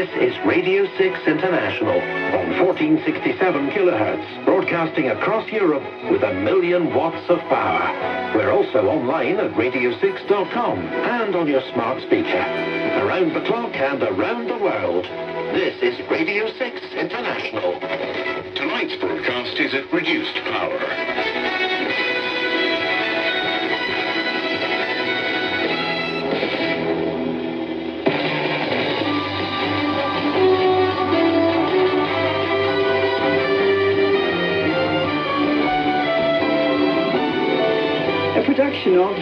This is Radio 6 International on 1467 kilohertz, broadcasting across Europe with 1 million watts of power. We're also online at radio6.com and on your smart speaker. Around the clock and around the world. This is Radio 6 International. Tonight's broadcast is at reduced power. Production of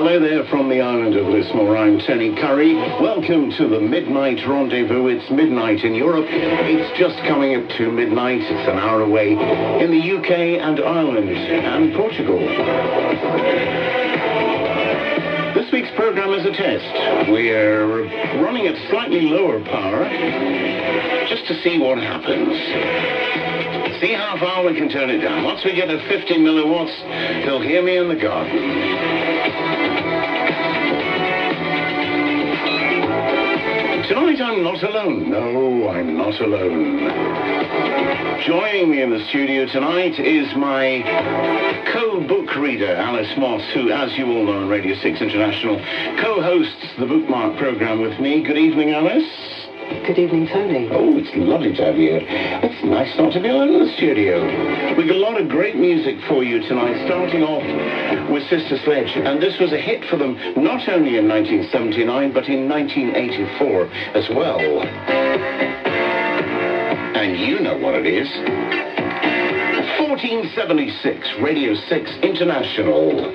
Hello there from the island of Lismore. I'm Tony Curry. Welcome to the Midnight Rendezvous. It's midnight in Europe. It's just coming up to midnight. It's an hour away in the UK and Ireland and Portugal. This week's program is a test. We're running at slightly lower power just to see what happens. See how far we can turn it down. Once we get to 50 milliwatts, they'll hear me in the garden. Tonight I'm not alone. No, I'm not alone. Joining me in the studio tonight is my co-book reader, Alice Moss, who, as you all know on Radio 6 International, co-hosts the Bookmark programme with me. Good evening, Alice. Good evening, Tony. Oh, it's lovely to have you here. It's nice not to be alone in the studio. We've got a lot of great music for you tonight, starting off with Sister Sledge. And this was a hit for them not only in 1979, but in 1984 as well. And you know what it is. 1476, Radio 6 International.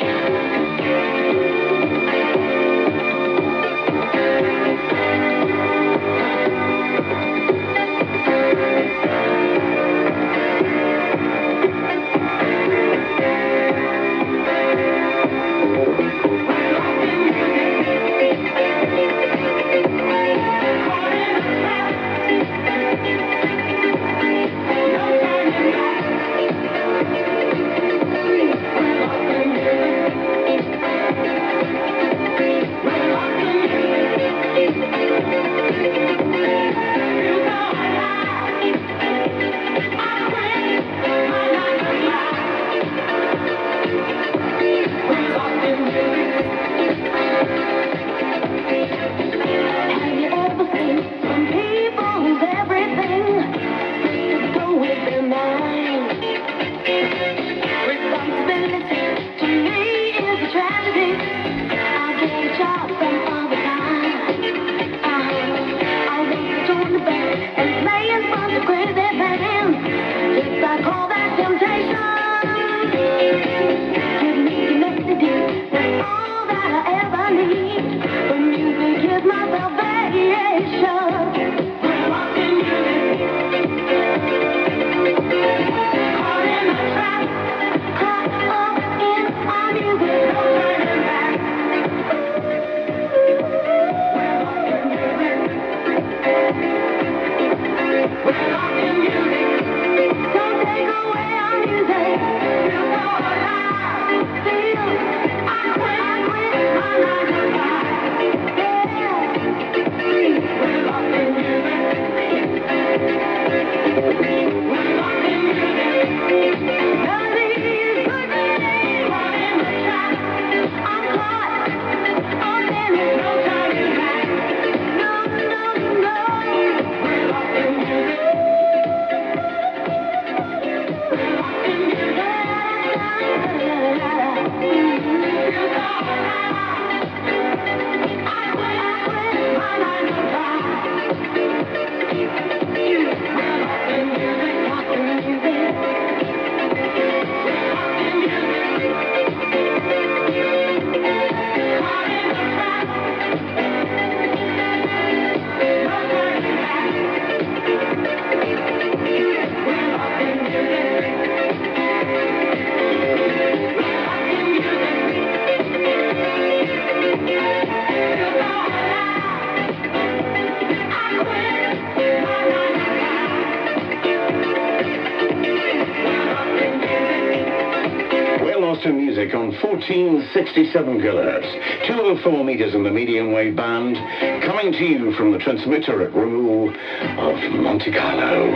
Western music on 1467 kilohertz, 204 meters in the medium wave band, coming to you from the transmitter at Removal of Monte Carlo.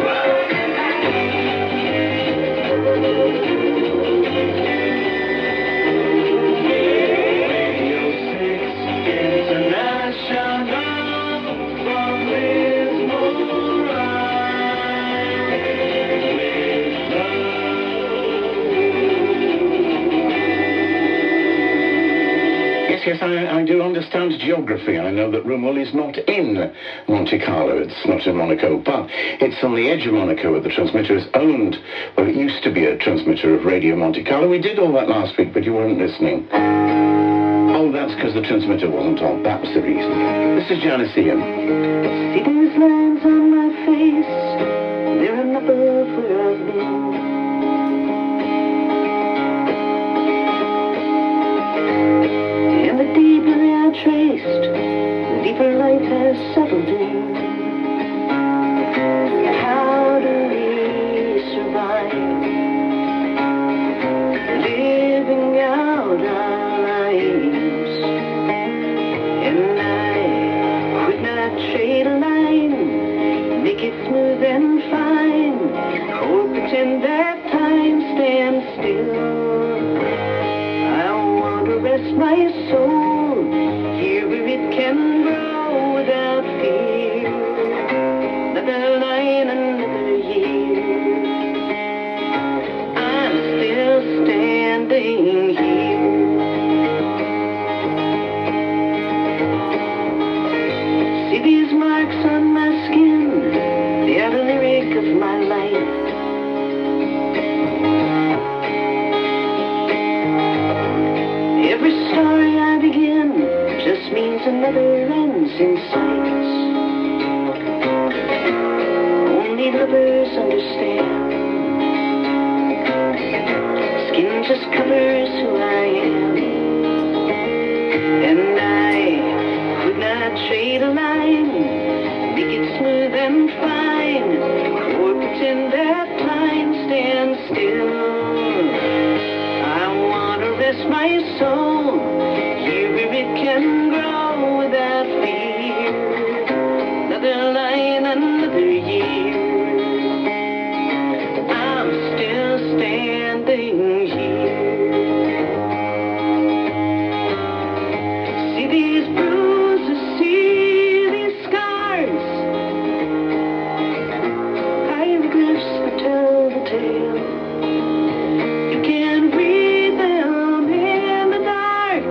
Yes, I do understand geography. I know that Roumoules is not in Monte Carlo. It's not in Monaco, but it's on the edge of Monaco where the transmitter is owned. Well, it used to be a transmitter of Radio Monte Carlo. We did all that last week, but you weren't listening. Oh, that's because the transmitter wasn't on. That was the reason. This is Janice Ian. See these lines on my face, they're enough of where I've been. And the deeper I traced, the deeper life has settled in. How do we survive, living out our lives? And I could not trade a line, make it smooth and fine, or pretend that time stands still. I want to rest my soul here where it can grow without fear. Another line, another year, I'm still standing here. See these marks on my skin, they are the lyric of my life. Every story I begin just means another ends in sight. Only lovers understand. Skin just covers who I am. And I could not trade a line, make it smooth and fine, or pretend that time stands still. I want to rest my soul here where it can grow without fear. Another line, another year, I'm still standing here. See these bruises, see these scars, hieroglyphs that tell the tale. You can read them in the dark,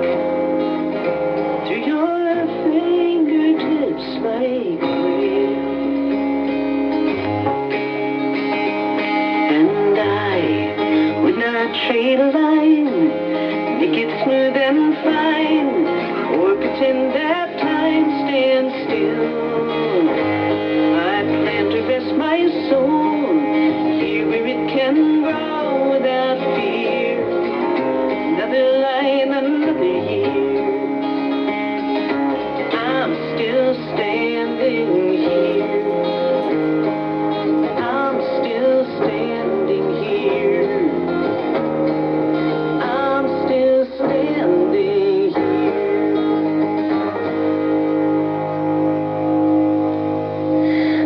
through your fingertips like rain. And I would not trade a line, make it smooth and fine, or pretend that time stands still. I plan to rest my soul here where it can grow without fear. Another line, another year, I'm still standing here. I'm still standing here. I'm still standing here.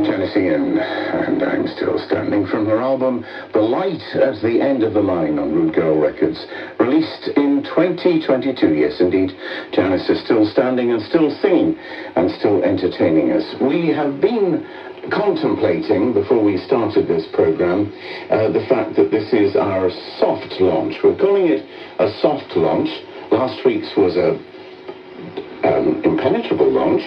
Janice Ian, and I'm still standing, from her album The Light at the End of the Line on Rude Girl Records, released in 2022. Yes, indeed, Janice is still standing and still singing and still entertaining us. We have been contemplating, before we started this program, the fact that this is our soft launch. We're calling it a soft launch. Last week's was a impenetrable launch,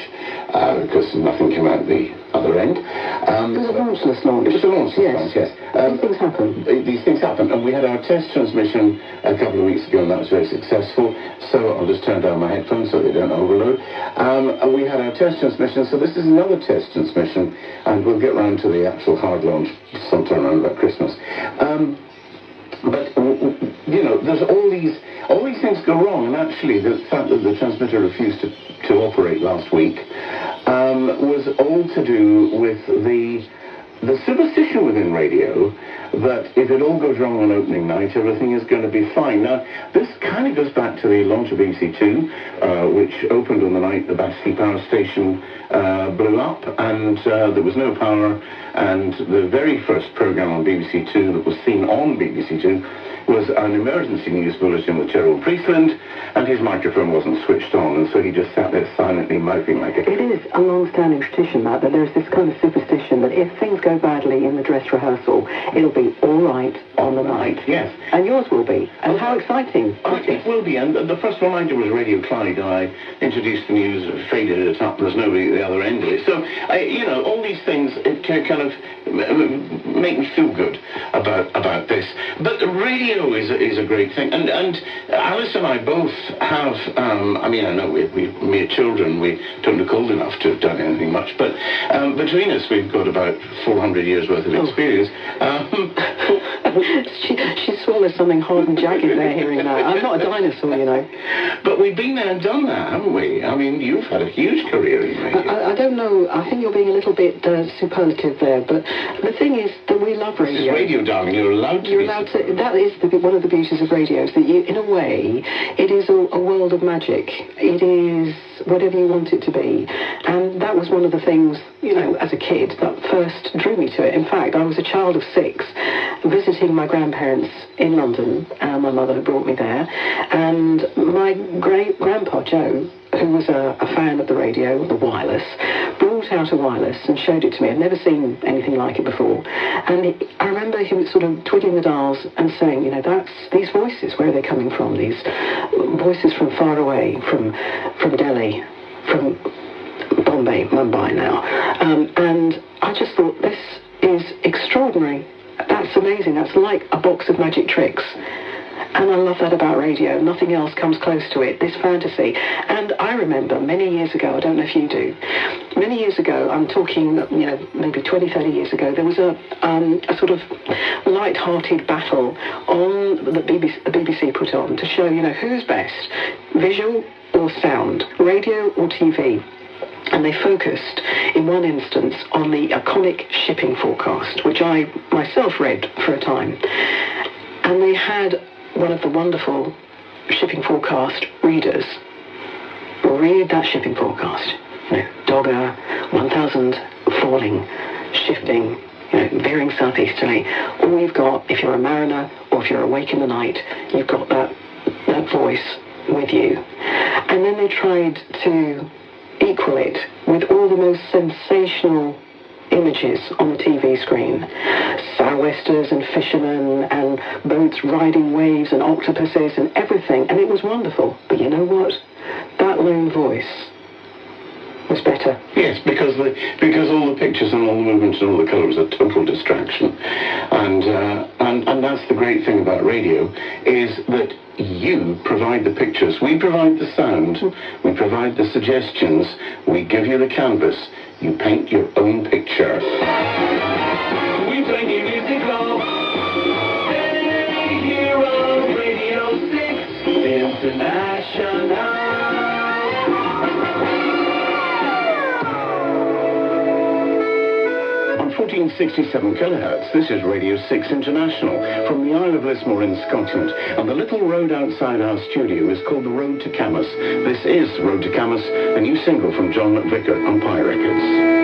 because nothing came out the other end. It was a launchless launch. It was a launchless launch, yes. These things happen. These things happen, and we had our test transmission a couple of weeks ago, and that was very successful. So I'll just turn down my headphones so they don't overload. And we had our test transmission, so this is another test transmission, and we'll get round to the actual hard launch sometime around about Christmas. But you know, there's all these things go wrong, and actually the fact that the transmitter refused to operate last week was all to do with the the superstition within radio that if it all goes wrong on opening night, everything is going to be fine. Now, this kind of goes back to the launch of BBC Two, which opened on the night the Battersea Power Station blew up, and there was no power, and the very first programme on BBC Two that was seen on BBC Two was an emergency news bulletin with Gerald Priestland, and his microphone wasn't switched on, and so he just sat there silently mouthing like a... It is a long-standing tradition, Matt, that there's this kind of superstition that if things go badly in the dress rehearsal, it'll be all right on the night. Yes. And yours will be. And how exciting. It will be, and the first one I did was Radio Clyde, and I introduced the news, faded it up, there's nobody at the other end of it. So, you know, all these things, it can kind of make me feel good about this. But radio is a great thing, and Alice and I both have, I mean, I know we're mere children, we don't look old enough to have done anything much, but between us we've got about 400 years worth of experience. She swallowed something hard and jagged there hearing that. I'm not a dinosaur, you know. But we've been there and done that, haven't we? I mean, you've had a huge career in radio. I don't know, I think you're being a little bit superlative there, but the thing is that we love radio. This is radio, darling, you're allowed to. You're allowed to. That is one of the beauties of radio, is that you, in a way, it is a world of magic. It is whatever you want it to be. And that was one of the things, you know, as a kid, that first drew me to it. In fact, I was a child of 6, visiting my grandparents in London. My mother had brought me there. And my great-grandpa, Joe, who was a fan of the radio, the wireless, brought out a wireless and showed it to me. I'd never seen anything like it before. And I remember him sort of twiddling the dials and saying, you know, that's these voices, where are they coming from? These voices from far away, from Delhi, from Bombay, Mumbai now. And I just thought, this is extraordinary. That's amazing. That's like a box of magic tricks. And I love that about radio. Nothing else comes close to it, this fantasy. And I remember many years ago, I don't know if you do, many years ago, I'm talking, you know, maybe 20, 30 years ago, there was a sort of light-hearted battle on the BBC put on to show, you know, who's best, visual or sound, radio or TV. And they focused, in one instance, on the iconic shipping forecast, which I myself read for a time. And they had one of the wonderful shipping forecast readers read that shipping forecast. You know, Dogger, 1,000 falling, shifting, you know, veering southeasterly. All you've got, if you're a mariner or if you're awake in the night, you've got that voice with you. And then they tried to equal it with all the most sensational images on the TV screen. Sou'westers and fishermen and boats riding waves and octopuses and everything. And it was wonderful. But you know what? That lone voice was better. Yes, because all the pictures and all the movements and all the colours are total distraction. And that's the great thing about radio, is that you provide the pictures, we provide the sound, we provide the suggestions, we give you the canvas, you paint your own picture. We play new music now. Here on Radio 6 International. On 1467 kilohertz, this is Radio 6 International from the Isle of Lismore in Scotland. And the little road outside our studio is called the Road to Camas. This is Road to Camas, a new single from John McVicar on Pie Records.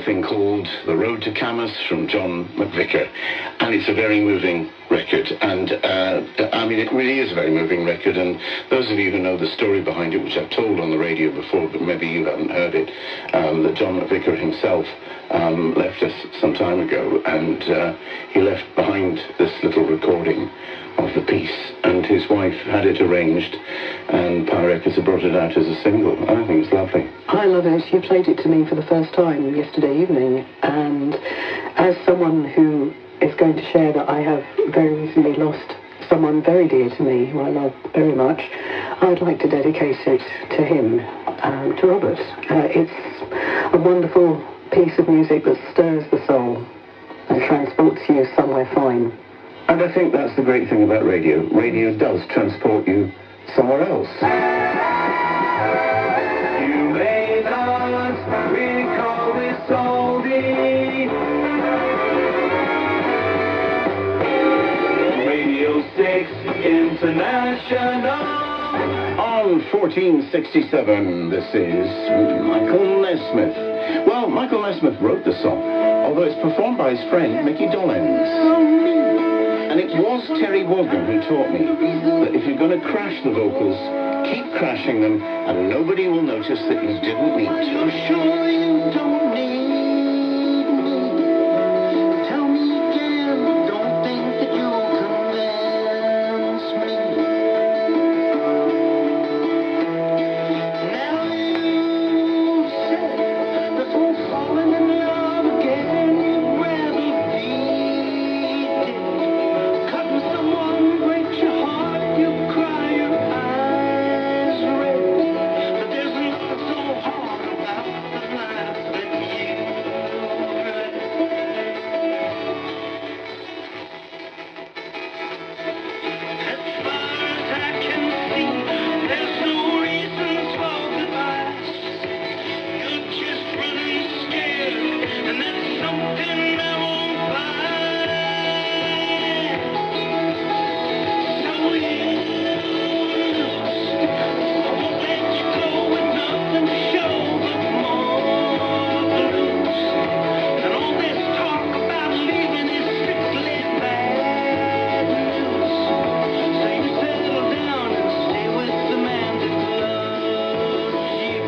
thing called The Road to Camas from John McVicar, and it's a very moving record, and I mean, it really is a very moving record, and those of you who know the story behind it, which I've told on the radio before, but maybe you haven't heard it, that John McVicar himself left us some time ago, and he left behind this little recording of the piece, and his wife had it arranged, and Power Records have brought it out as a single, and I think it's lovely. I love it. You played it to me for the first time yesterday evening, and as someone who is going to share that I have very recently lost someone very dear to me, who I love very much, I'd like to dedicate it to him, to Robert. It's a wonderful piece of music that stirs the soul and transports you somewhere fine. And I think that's the great thing about radio. Radio does transport you somewhere else. You made us recall this oldie. Radio 6 International. On 1467, this is Michael Nesmith. Well, Michael Nesmith wrote the song, although it's performed by his friend Mickey Dolenz. And it was Terry Wogan who taught me that if you're going to crash the vocals, keep crashing them, and nobody will notice that you didn't need to. You're sure you don't need me? Tell me again, don't think that you'll convince me. Now you said that we're falling in love again, you'd rather be dead. Cutting someone breaks your heart, you cry your eyes red. But there's nothing so hard about the life that you led. As far as I can see, there's no reason for goodbyes. You're just running scared, and that's something I won't find. So you I won't let you go with nothing to show but more blues. And all this talk about leaving is strictly bad news. So you settle down and stay with the man that loves you.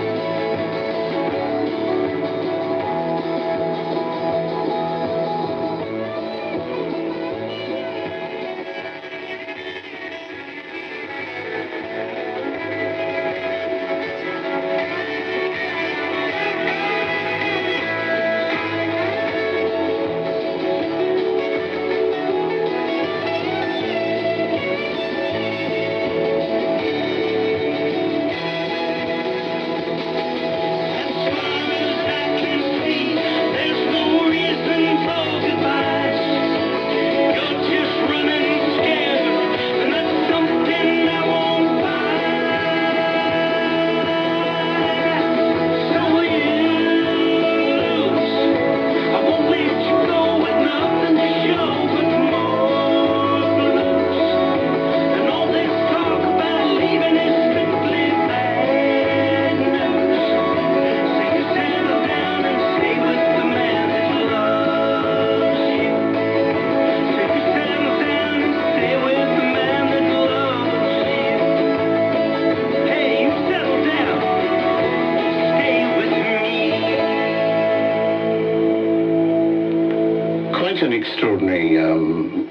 As far as I can see, there's no reason for goodbyes. You're just running scared, and that's something I won't find. So you lose. I won't let you go with nothing to show but more blues. And all this talk about leaving is strictly bad news. So you settle down and stay with the man that loves you. So you settle down and stay with the man that loves you. Hey, you settle down, stay with me. Quite an extraordinary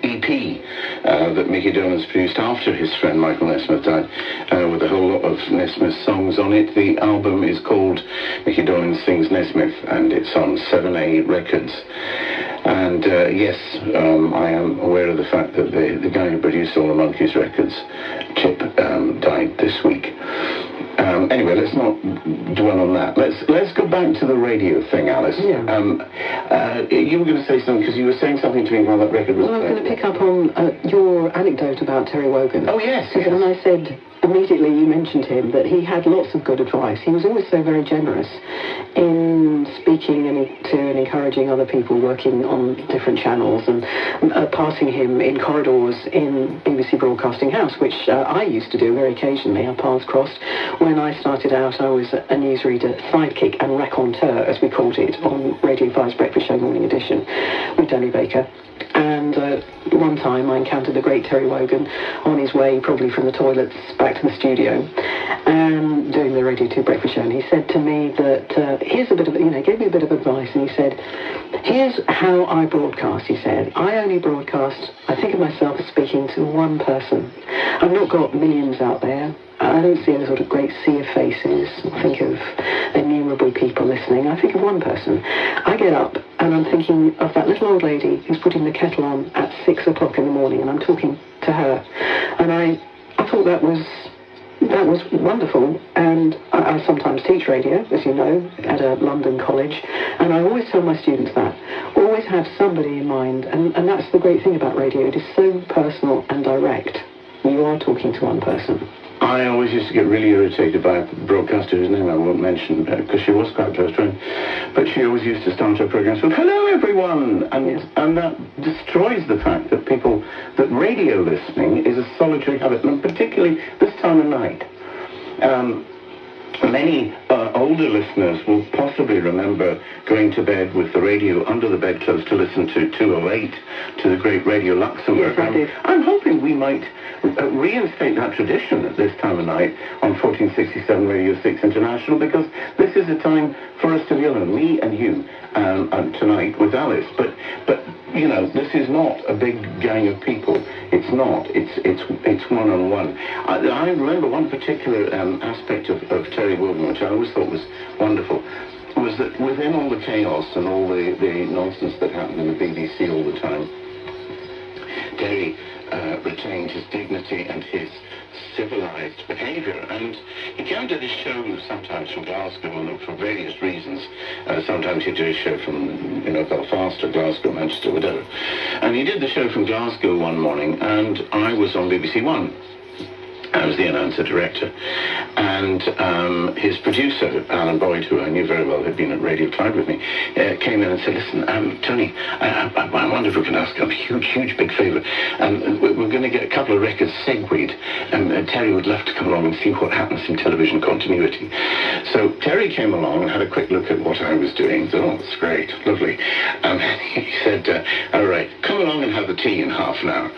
EP that Mickey Dolenz produced after his friend Michael Nesmith died, with a whole lot of Nesmith songs on it. The album is called Mickey Dolenz Sings Nesmith, and it's on 7A Records. And yes, I am aware of the fact that the guy who produced all the Monkees records, Chip, died this week. Anyway, let's not dwell on that. Let's go back to the radio thing, Alice. Yeah. You were going to say something, because you were saying something to me while that record was Well, I was playing. going to pick up on your anecdote about Terry Wogan. Oh, yes, yes. And I said, immediately you mentioned him, that he had lots of good advice. He was always so very generous in speaking to and encouraging other people working on different channels, and passing him in corridors in BBC Broadcasting House, which I used to do very occasionally. Our paths crossed. When I started out, I was a newsreader, sidekick and raconteur, as we called it, on Radio 5's Breakfast Show Morning Edition with Danny Baker. And one time I encountered the great Terry Wogan on his way, probably from the toilets back to the studio, and doing the Radio 2 Breakfast Show. And he said to me that, here's a bit of, gave me a bit of advice. And he said, here's how I broadcast. He said, I only broadcast, I think of myself as speaking to one person. I've not got millions out there. I don't see a sort of great sea of faces. I think of innumerable people listening. I think of one person. I get up and I'm thinking of that little old lady who's putting the kettle on at 6 o'clock in the morning, and I'm talking to her. And I thought that was wonderful. And I sometimes teach radio, as you know, at a London college. And I always tell my students that. Always have somebody in mind. And that's the great thing about radio. It is so personal and direct. You are talking to one person. I always used to get really irritated by a broadcaster whose name I won't mention, because she was quite close to him. But she always used to start her programs with, hello everyone! And that destroys the fact that radio listening is a solitary habit, and particularly this time of night. Many older listeners will possibly remember going to bed with the radio under the bedclothes to listen to 208, to the great Radio Luxembourg. Yes, I did. I'm hoping we might reinstate that tradition at this time of night on 1467 Radio 6 International, because this is a time for us to be alone, me and you, tonight with Alice. But this is not a big gang of people. It's not. It's one-on-one. I remember one particular aspect of Terry Wogan, which I always thought was wonderful, was that within all the chaos and all the nonsense that happened in the BBC all the time, Terry retained his dignity and his civilized behavior, and he came to this show sometimes from Glasgow, and for various reasons. Sometimes he'd do a show from Belfast or Glasgow, Manchester, whatever. And he did the show from Glasgow one morning, and I was on BBC One. I was the announcer director, and his producer, Alan Boyd, who I knew very well, had been at Radio Clyde with me, came in and said, listen, Tony, I wonder if we can ask a huge big favour. We're going to get a couple of records segued, and Terry would love to come along and see what happens in television continuity. So Terry came along and had a quick look at what I was doing. He said, oh, that's great, lovely. He said, all right, come along and have the tea in half an hour.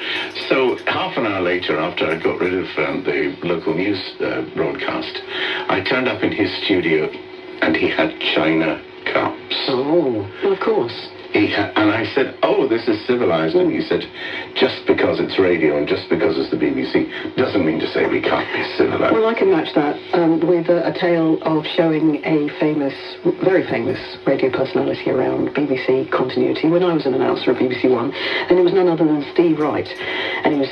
So half an hour later, after I got rid of the local news broadcast, I turned up in his studio, and he had china cups. Oh, well, of course. And I said, oh, this is civilized. And he said, just because it's radio and just because it's the BBC doesn't mean to say we can't be civilized. Well, I can match that with a tale of showing a very famous radio personality around BBC continuity when I was an announcer at BBC One, and it was none other than Steve Wright. And he was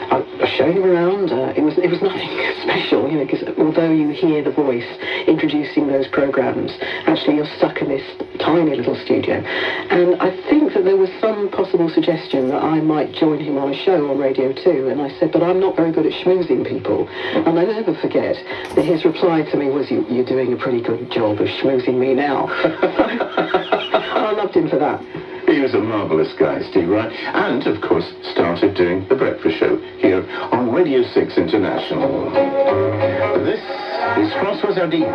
I was showing him around. It was nothing special, because although you hear the voice introducing those programs, actually you're stuck in this tiny little studio. And I think that there was some possible suggestion that I might join him on a show on Radio 2, and I said, but I'm not very good at schmoozing people. And I never forget that his reply to me was, you're doing a pretty good job of schmoozing me now. I loved him for that. He was a marvellous guy, Steve Wright, and, of course, started doing The Breakfast Show here on Radio 6 International. This is François Hardy.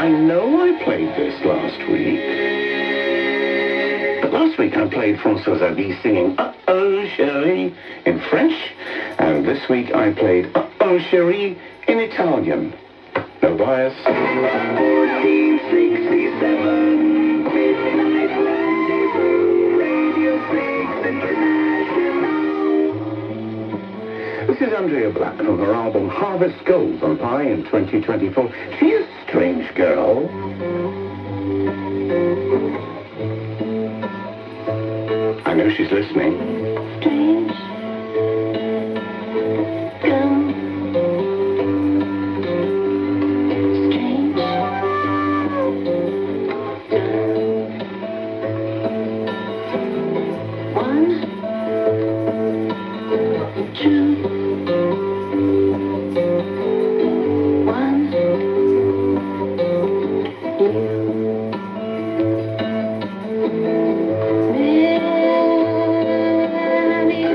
I know I played this last week. But last week I played François Hardy singing Uh-oh, Chérie in French. And this week I played Uh-oh, Chérie in Italian. No bias. 1467, midnight rendezvous, Radio 6 International. This is Andrea Black from her album Harvest Gold on Pi in 2024. She's a strange girl. I know she's listening. Strange girl. Strange girl. 1, 2, 1. Many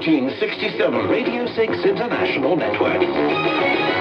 1467. Radio 6 International Network.